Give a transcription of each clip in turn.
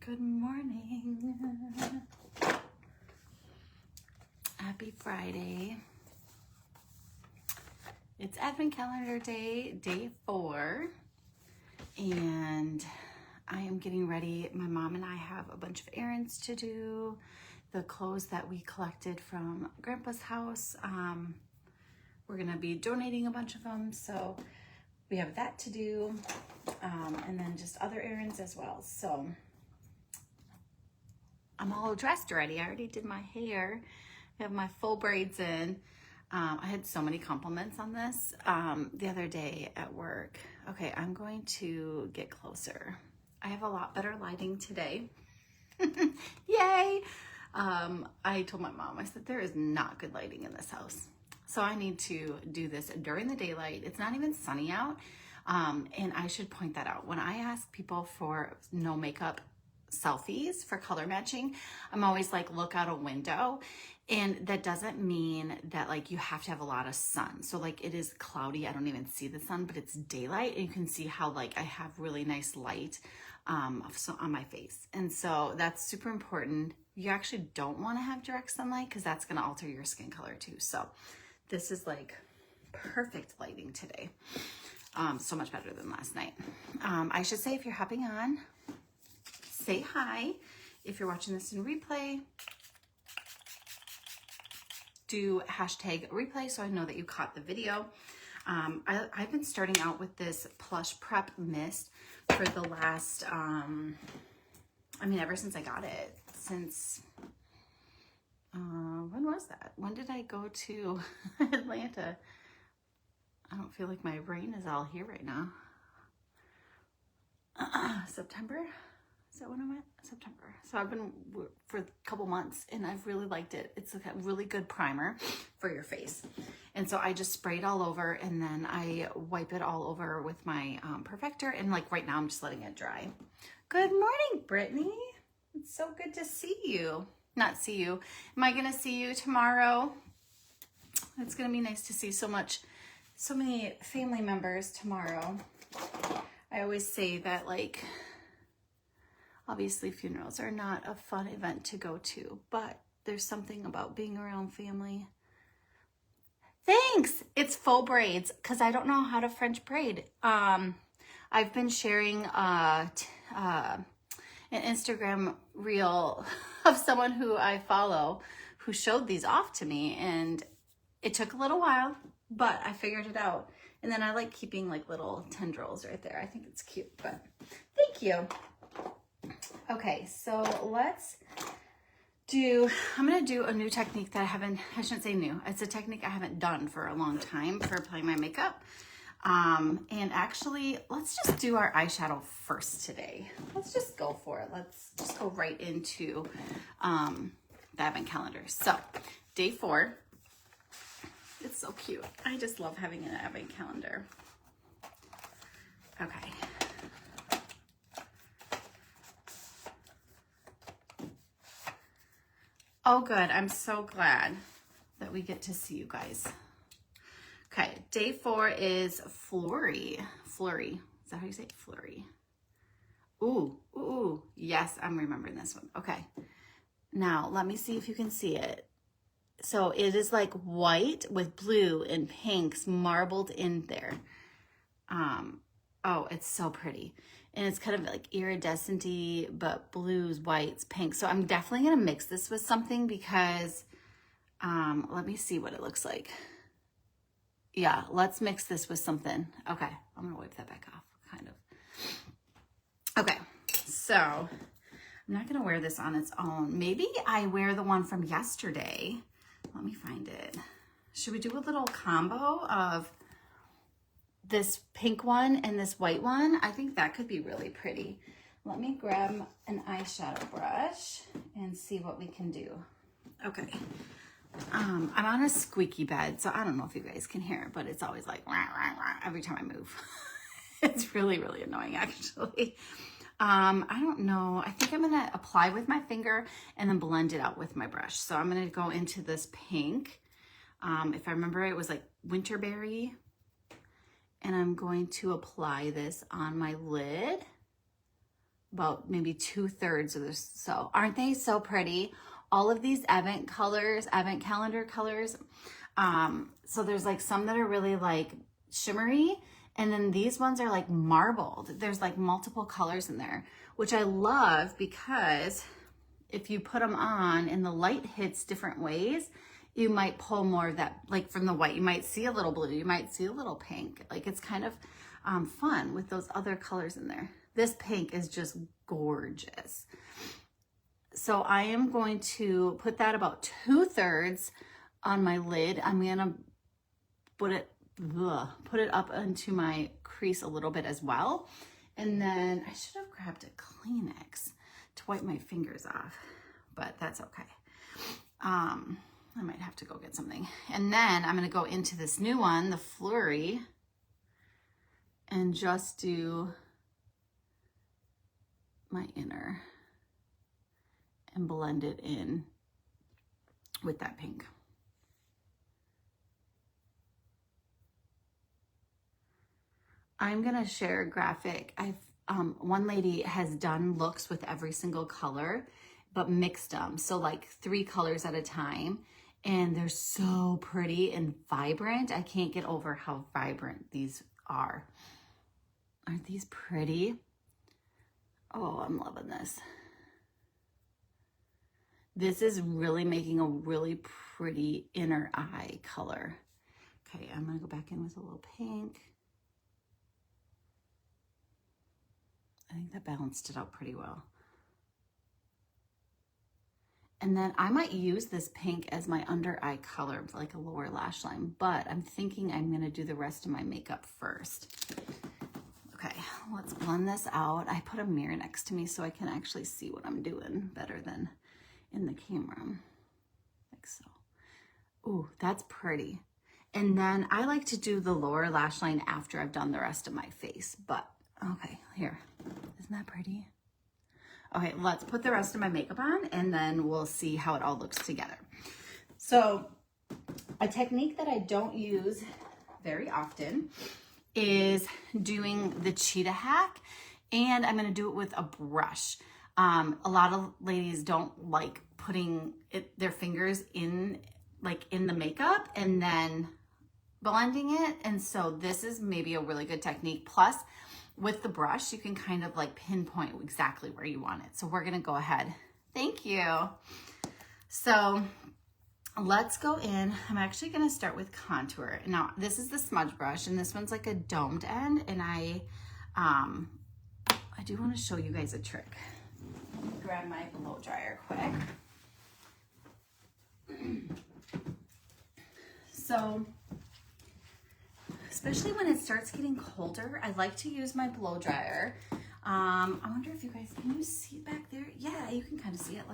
Good morning. Happy Friday. It's Advent Calendar Day, day 4, and I am getting ready. My mom and I have a bunch of errands to do. The clothes that we collected from Grandpa's house, we're gonna be donating a bunch of them, so we have that to do, and then just other errands as well. So I'm all dressed already. I already did my hair. I have my full braids in. I had so many compliments on this the other day at work. Okay, I'm going to get closer. I have a lot better lighting today. Yay! I told my mom, I said, there is not good lighting in this house. So I need to do this during the daylight. It's not even sunny out. And I should point that out. When I ask people for no makeup selfies for color matching, I'm always like, look out a window. And that doesn't mean that like you have to have a lot of sun. So like it is cloudy, I don't even see the sun, but it's daylight and you can see how like I have really nice light so on my face. And so that's super important. You actually don't want to have direct sunlight because that's going to alter your skin color too. So this is like perfect lighting today. So much better than last night. I should say, if you're hopping on, say hi. If you're watching this in replay, do hashtag replay so I know that you caught the video. I've been starting out with this Plush Prep Mist for the last, ever since I got it, since, when was that? When did I go to Atlanta? I don't feel like my brain is all here right now. September? Is that when I went? September. So I've been for a couple months and I've really liked it. It's a really good primer for your face. And so I just spray it all over and then I wipe it all over with my perfector. And like right now I'm just letting it dry. Good morning, Brittany. It's so good to see you. Not see you. Am I going to see you tomorrow? It's going to be nice to see so many family members tomorrow. I always say that like, obviously funerals are not a fun event to go to, but there's something about being around family. Thanks! It's faux braids because I don't know how to French braid. I've been sharing an Instagram reel of someone who I follow who showed these off to me, and it took a little while, but I figured it out. And then I like keeping like little tendrils right there. I think it's cute, but thank you. Okay, so I'm going to do a new technique that I shouldn't say new. It's a technique I haven't done for a long time for applying my makeup. And actually, let's just do our eyeshadow first today. Let's just go for it. Let's just go right into the Advent calendar. So, day 4. It's so cute. I just love having an Advent calendar. Okay. Oh, good. I'm so glad that we get to see you guys. Okay, day 4 is Flurry. Flurry. Is that how you say it? Flurry. Ooh. Yes, I'm remembering this one. Okay. Now, let me see if you can see it. So it is like white with blue and pinks marbled in there. Oh, it's so pretty. And it's kind of like iridescent-y, but blues, whites, pinks. So I'm definitely going to mix this with something because, let me see what it looks like. Yeah, let's mix this with something. Okay, I'm going to wipe that back off, kind of. Okay, so I'm not going to wear this on its own. Maybe I wear the one from yesterday. Let me find it. Should we do a little combo of this pink one and this white one? I think that could be really pretty. Let me grab an eyeshadow brush and see what we can do. Okay. I'm on a squeaky bed, so I don't know if you guys can hear it, but it's always like rah, rah, rah, every time I move. It's really, really annoying actually. I don't know. I think I'm going to apply with my finger and then blend it out with my brush. So I'm going to go into this pink. If I remember, it was like Winterberry. And I'm going to apply this on my lid. about maybe 2/3 of this. So aren't they so pretty? All of these advent colors, advent calendar colors. So there's like some that are really like shimmery, and then these ones are like marbled. There's like multiple colors in there, which I love because if you put them on and the light hits different ways, you might pull more of that, like from the white. You might see a little blue, you might see a little pink. Like it's kind of fun with those other colors in there. This pink is just gorgeous. So I am going to put that about 2/3 on my lid. I'm gonna put it up into my crease a little bit as well. And then I should have grabbed a Kleenex to wipe my fingers off, but that's okay. I might have to go get something. And then I'm gonna go into this new one, the Flurry, and just do my inner and blend it in with that pink. I'm gonna share a graphic. One lady has done looks with every single color, but mixed them. So like 3 colors at a time. And they're so pretty and vibrant. I can't get over how vibrant these are. Aren't these pretty? Oh, I'm loving this. This is really making a really pretty inner eye color. Okay, I'm gonna go back in with a little pink. I think that balanced it out pretty well. And then I might use this pink as my under eye color, like a lower lash line, but I'm thinking I'm gonna do the rest of my makeup first. Okay, let's blend this out. I put a mirror next to me so I can actually see what I'm doing better than in the camera, like so. Ooh, that's pretty. And then I like to do the lower lash line after I've done the rest of my face, but okay, here. Isn't that pretty? Okay, let's put the rest of my makeup on and then we'll see how it all looks together. So a technique that I don't use very often is doing the cheetah hack, and I'm gonna do it with a brush. A lot of ladies don't like putting their fingers in the makeup and then blending it. And so this is maybe a really good technique. Plus, with the brush, you can kind of like pinpoint exactly where you want it. So we're gonna go ahead. Thank you. So let's go in. I'm actually gonna start with contour. Now, this is the smudge brush, and this one's like a domed end, and I do wanna show you guys a trick. Let me grab my blow dryer quick. So, especially when it starts getting colder, I like to use my blow dryer. I wonder if you guys, can you see back there? Yeah, you can kind of see it.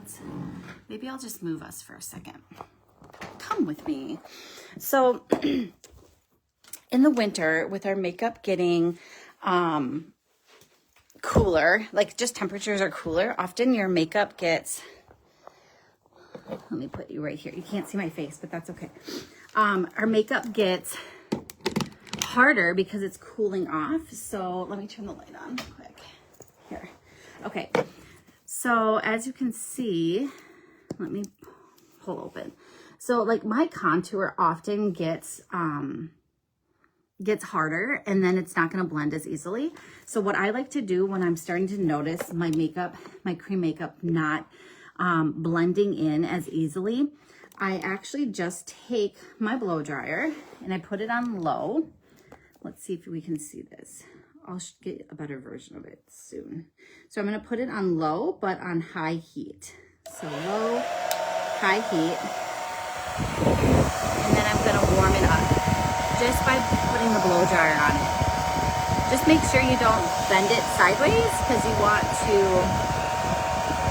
Maybe I'll just move us for a second. Come with me. So in the winter, with our makeup getting cooler, like just temperatures are cooler, often your makeup gets, let me put you right here. You can't see my face, but that's okay. Our makeup gets harder because it's cooling off. So let me turn the light on quick here. Okay, so as you can see, let me pull open. So like my contour often gets harder, and then it's not going to blend as easily. So what I like to do when I'm starting to notice my makeup, my cream makeup not blending in as easily, I actually just take my blow dryer and I put it on low. Let's see if we can see this. I'll get a better version of it soon. So I'm going to put it on low, but on high heat. So low, high heat. And then I'm going to warm it up just by putting the blow dryer on it. Just make sure you don't bend it sideways, because you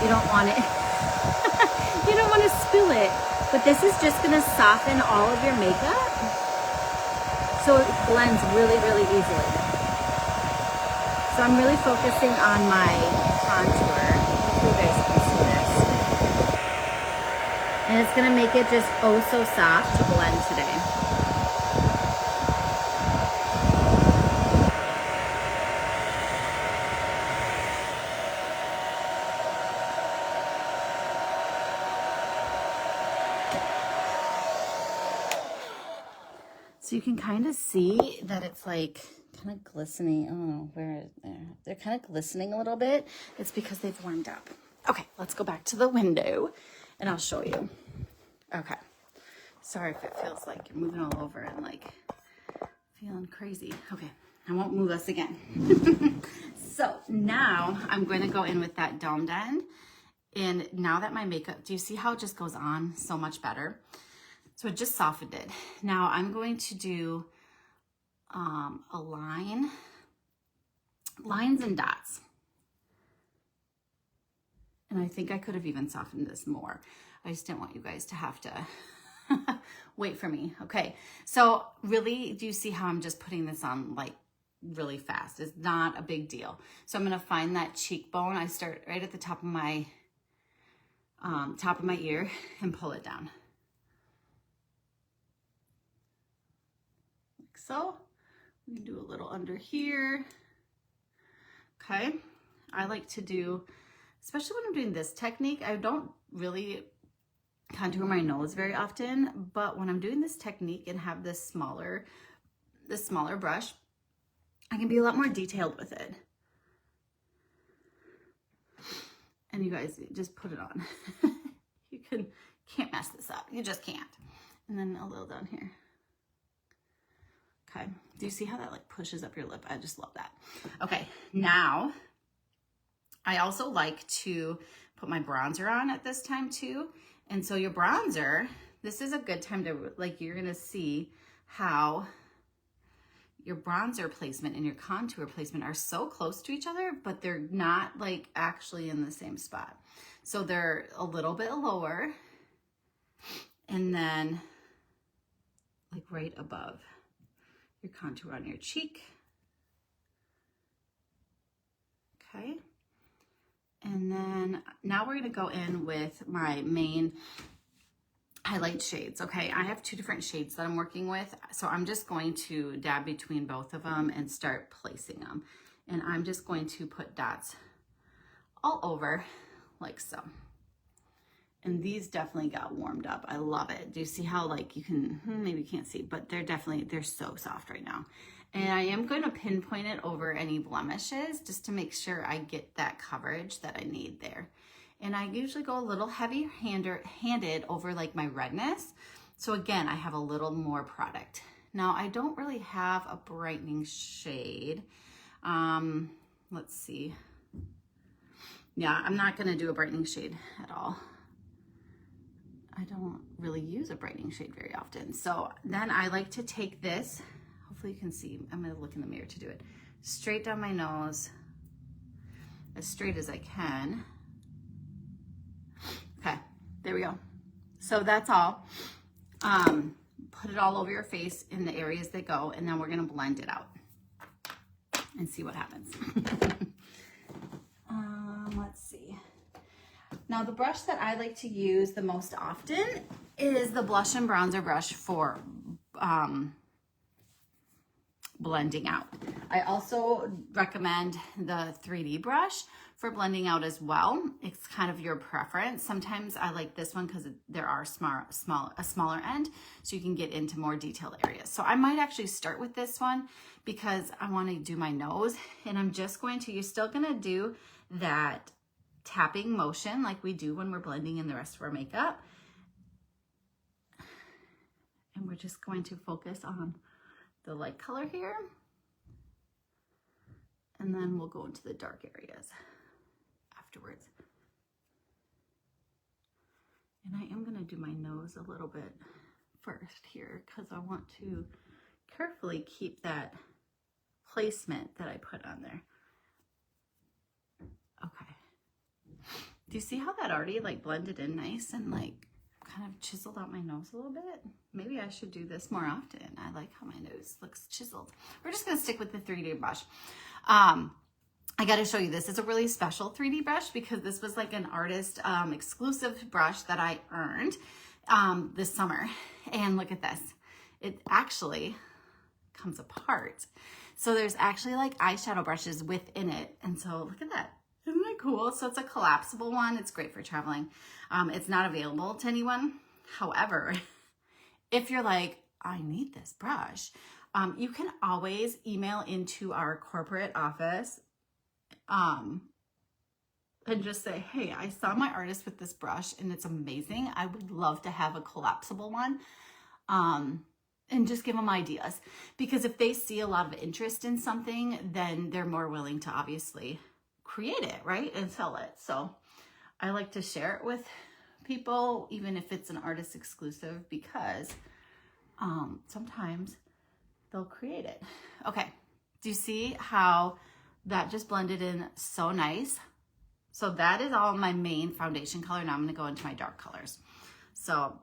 don't want it, you don't want to spill it. But this is just going to soften all of your makeup, so it blends really, really easily. So I'm really focusing on my contour. Hopefully you guys can see this. And it's gonna make it just oh so soft to blend today. So you can kind of see that it's like kind of glistening. Oh, where is there? They're kind of glistening a little bit. It's because they've warmed up. Okay, let's go back to the window and I'll show you. Okay. Sorry if it feels like you're moving all over and like feeling crazy. Okay, I won't move us again. So now I'm going to go in with that domed end. And now that my makeup, do you see how it just goes on so much better? So it just softened it. Now I'm going to do a line, lines and dots. And I think I could have even softened this more. I just didn't want you guys to have to wait for me. Okay, so really, do you see how I'm just putting this on like really fast? It's not a big deal. So I'm gonna find that cheekbone. I start right at the top of my ear and pull it down. Like so. We can do a little under here. Okay, I like to do, especially when I'm doing this technique, I don't really contour my nose very often, but when I'm doing this technique and have this smaller brush, I can be a lot more detailed with it. And you guys just put it on. You can't mess this up. You just can't. And then a little down here. Okay. Do you see how that like pushes up your lip? I just love that. Okay. Now, I also like to put my bronzer on at this time too. And so your bronzer, this is a good time to, like, you're going to see how your bronzer placement and your contour placement are so close to each other, but they're not like actually in the same spot. So they're a little bit lower and then like right above your contour on your cheek. Okay. And then now we're going to go in with my main highlight shades. Okay, I have two different shades that I'm working with. So I'm just going to dab between both of them and start placing them. And I'm just going to put dots all over like so. And these definitely got warmed up. I love it. Do you see how like you can, maybe you can't see, but they're so soft right now. And I am going to pinpoint it over any blemishes just to make sure I get that coverage that I need there. And I usually go a little heavy-handed over like my redness. So again, I have a little more product. Now I don't really have a brightening shade. Let's see. Yeah, I'm not going to do a brightening shade at all. I don't really use a brightening shade very often. So then I like to take this, hopefully you can see, I'm gonna look in the mirror to do it, straight down my nose, as straight as I can. Okay, there we go. So that's all. Put it all over your face in the areas that go, and then we're gonna blend it out and see what happens. Let's see. Now the brush that I like to use the most often is the blush and bronzer brush for blending out. I also recommend the 3D brush for blending out as well. It's kind of your preference. Sometimes I like this one because there are a smaller end, so you can get into more detailed areas. So I might actually start with this one because I want to do my nose, and I'm just going to, you're still going to do that tapping motion like we do when we're blending in the rest of our makeup. And we're just going to focus on the light color here. And then we'll go into the dark areas afterwards. And I am going to do my nose a little bit first here because I want to carefully keep that placement that I put on there. Okay. Do you see how that already like blended in nice and like kind of chiseled out my nose a little bit? Maybe I should do this more often. I like how my nose looks chiseled. We're just going to stick with the 3D brush. I got to show you this. It's a really special 3D brush because this was like an artist exclusive brush that I earned this summer. And look at this. It actually comes apart. So there's actually like eyeshadow brushes within it. And so look at that. Isn't that cool? So it's a collapsible one. It's great for traveling. It's not available to anyone. However, if you're like, I need this brush. You can always email into our corporate office and just say, hey, I saw my artist with this brush and it's amazing. I would love to have a collapsible one. And just give them ideas, because if they see a lot of interest in something, then they're more willing to obviously create it, right? And sell it. So I like to share it with people, even if it's an artist exclusive, because sometimes they'll create it. Okay. Do you see how that just blended in so nice? So that is all my main foundation color. Now I'm going to go into my dark colors. So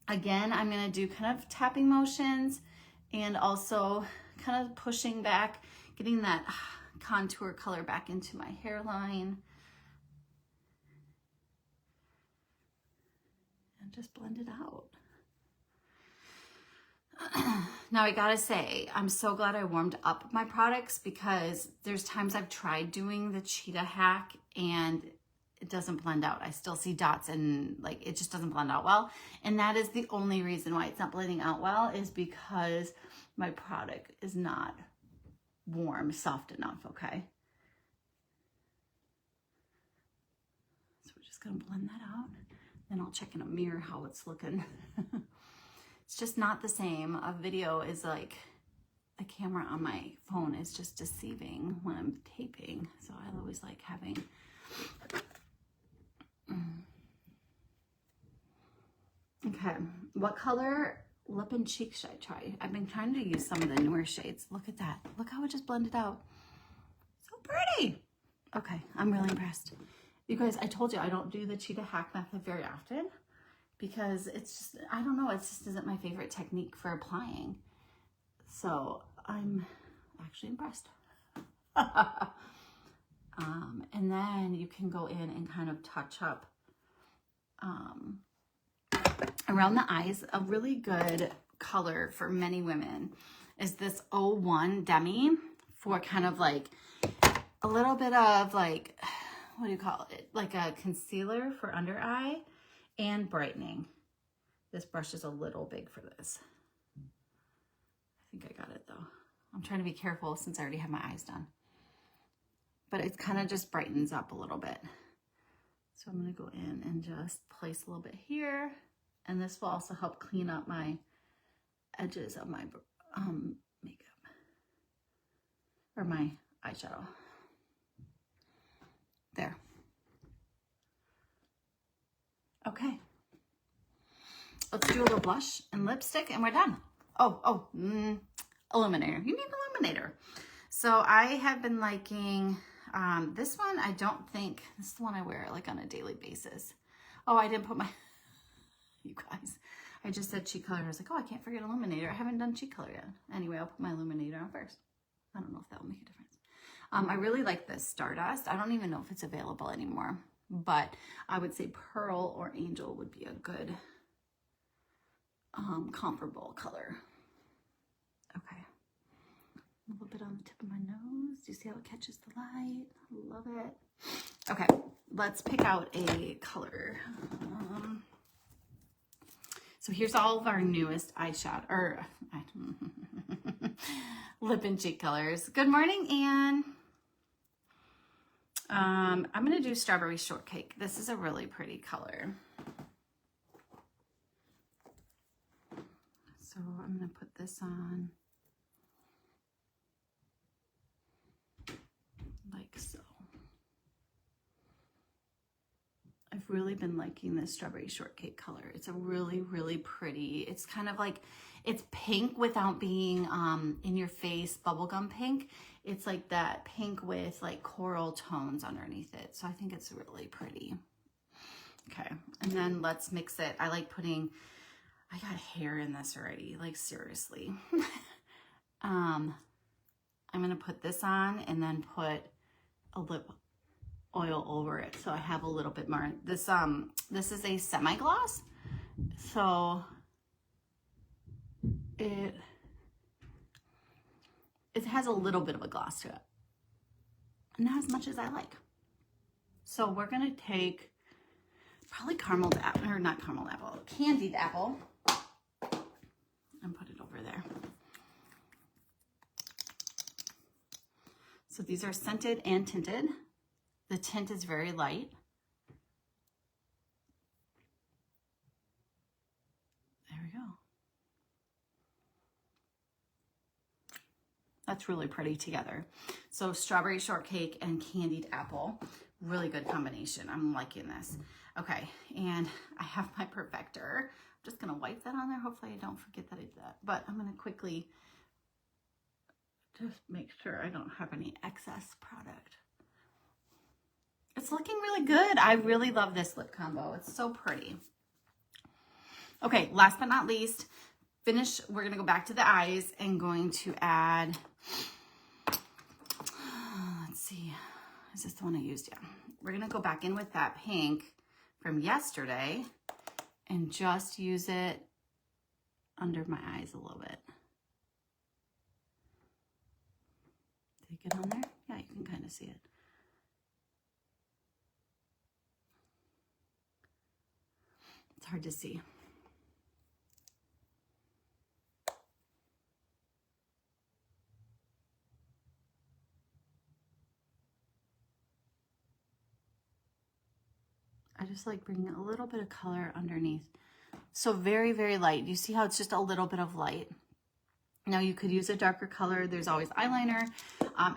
again, I'm going to do kind of tapping motions and also kind of pushing back, getting that contour color back into my hairline. And just blend it out. Now I gotta say, I'm so glad I warmed up my products, because there's times I've tried doing the cheetah hack and it doesn't blend out. I still see dots and like it just doesn't blend out well. And that is the only reason why it's not blending out well, is because my product is not warm, soft enough, okay? So we're just gonna blend that out. Then I'll check in a mirror how it's looking. It's just not the same. A video is like, the camera on my phone is just deceiving when I'm taping. So I always like having okay, what color lip and cheek should I try? I've been trying to use some of the newer shades. Look at that. Look how it just blended out. So pretty. Okay, I'm really impressed. You guys, I told you I don't do the cheetah hack method very often, because it's just, I don't know, it just isn't my favorite technique for applying. So I'm actually impressed. And then you can go in and kind of touch up around the eyes. A really good color for many women is this 01 Demi, for kind of like a little bit of like, what do you call it? Like a concealer for under eye and brightening. This brush is a little big for this. I think I got it though. I'm trying to be careful since I already have my eyes done. But it kind of just brightens up a little bit. So I'm going to go in and just place a little bit here. And this will also help clean up my edges of my makeup. Or my eyeshadow. There. Okay. Let's do a little blush and lipstick and we're done. Illuminator. You need an illuminator. So I have been liking this one. I don't think, this is the one I wear like on a daily basis. Oh, I didn't put my, you guys, I just said cheek color. I was like, oh, I can't forget illuminator. I haven't done cheek color yet. Anyway, I'll put my illuminator on first. I don't know if that will make a difference. I really like this Stardust. I don't even know if it's available anymore, but I would say Pearl or Angel would be a good comparable color. Okay. A little bit on the tip of my nose. Do you see how it catches the light? I love it. Okay, let's pick out a color. So here's all of our newest eyeshadow, or lip and cheek colors. Good morning, Anne. I'm going to do Strawberry Shortcake. This is a really pretty color. So I'm going to put this on like so. I've really been liking this Strawberry Shortcake color. It's a really, really pretty, it's kind of like, it's pink without being in your face bubblegum pink. It's like that pink with like coral tones underneath it. So I think it's really pretty. Okay, and then let's mix it. I like putting, I got hair in this already, like seriously. I'm gonna put this on and then put a lip oil over it, so I have a little bit more. This is a semi-gloss, so it has a little bit of a gloss to it, not as much as I like. So we're gonna take probably caramel apple, or not caramel apple, candied apple, and put it there. So these are scented and tinted. The tint is very light. There we go. That's really pretty together. So strawberry shortcake and candied apple, really good combination. I'm liking this. Okay, and I have my perfector. I'm just gonna wipe that on there. Hopefully I don't forget that I did that, but I'm gonna quickly just make sure I don't have any excess product. It's looking really good. I really love this lip combo. It's so pretty. Okay, last but not least, we're gonna go back to the eyes and going to add, let's see, is this the one I used? Yeah. We're gonna go back in with that pink from yesterday and just use it under my eyes a little bit. Did it get on there? Yeah, you can kind of see it. It's hard to see. I just like bringing a little bit of color underneath. So very, very light. You see how it's just a little bit of light? Now you could use a darker color. There's always eyeliner.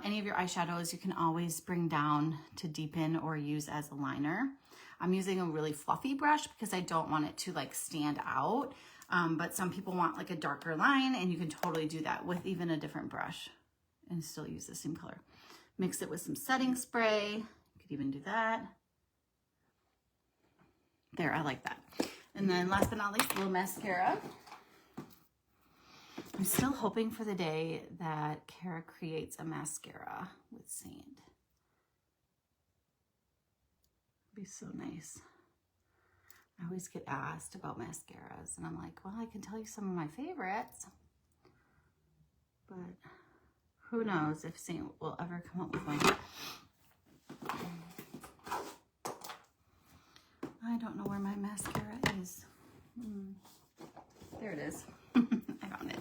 Any of your eyeshadows you can always bring down to deepen or use as a liner. I'm using a really fluffy brush because I don't want it to like stand out. But some people want like a darker line, and you can totally do that with even a different brush and still use the same color. Mix it with some setting spray. You could even do that. There, I like that. And then last but not least, a little mascara. I'm still hoping for the day that Kara creates a mascara with Seint. It'd be so nice. I always get asked about mascaras, and I'm like, well, I can tell you some of my favorites, but who knows if Seint will ever come up with one. I don't know where my mascara is. There it is. I found it.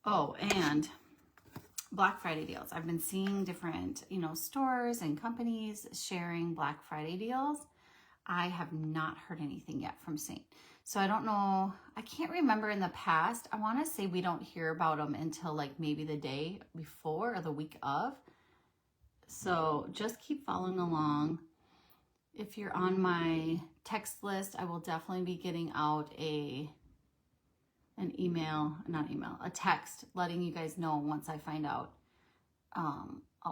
Oh, and Black Friday deals. I've been seeing different, stores and companies sharing Black Friday deals. I have not heard anything yet from Seint. So I don't know. I can't remember in the past. I want to say we don't hear about them until like maybe the day before or the week of. So just keep following along. If you're on my text list, I will definitely be getting out a text letting you guys know once I find out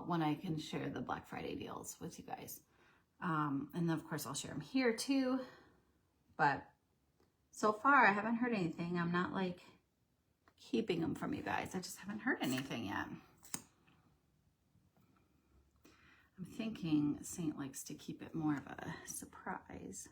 when I can share the Black Friday deals with you guys. And then of course I'll share them here too. But so far I haven't heard anything. I'm not like keeping them from you guys. I just haven't heard anything yet. I'm thinking Seint likes to keep it more of a surprise.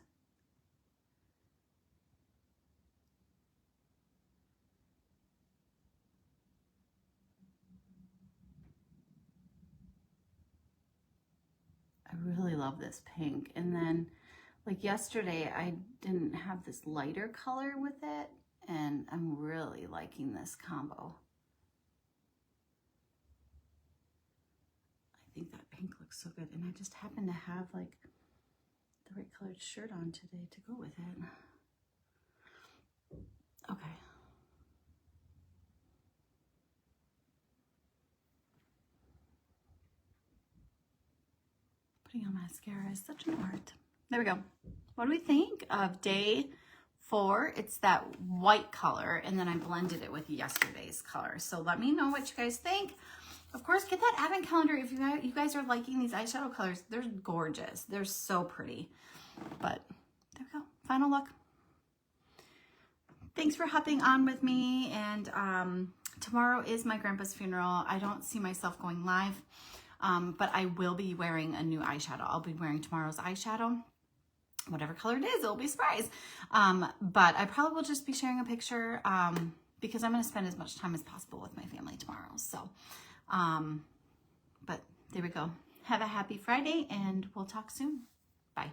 I really love this pink. And then like yesterday, I didn't have this lighter color with it, and I'm really liking this combo. I think that pink looks so good, and I just happen to have like the right colored shirt on today to go with it. Okay. Putting on mascara is such an art. There we go. What do we think of day 4? It's that white color, and then I blended it with yesterday's color. So let me know what you guys think. Of course, get that advent calendar if you guys are liking these eyeshadow colors. They're gorgeous. They're so pretty. But there we go. Final look. Thanks for hopping on with me. And tomorrow is my grandpa's funeral. I don't see myself going live, but I will be wearing a new eyeshadow. I'll be wearing tomorrow's eyeshadow. Whatever color it is, it'll be a surprise. But I probably will just be sharing a picture because I'm going to spend as much time as possible with my family tomorrow. So, but there we go. Have a happy Friday, and we'll talk soon. Bye.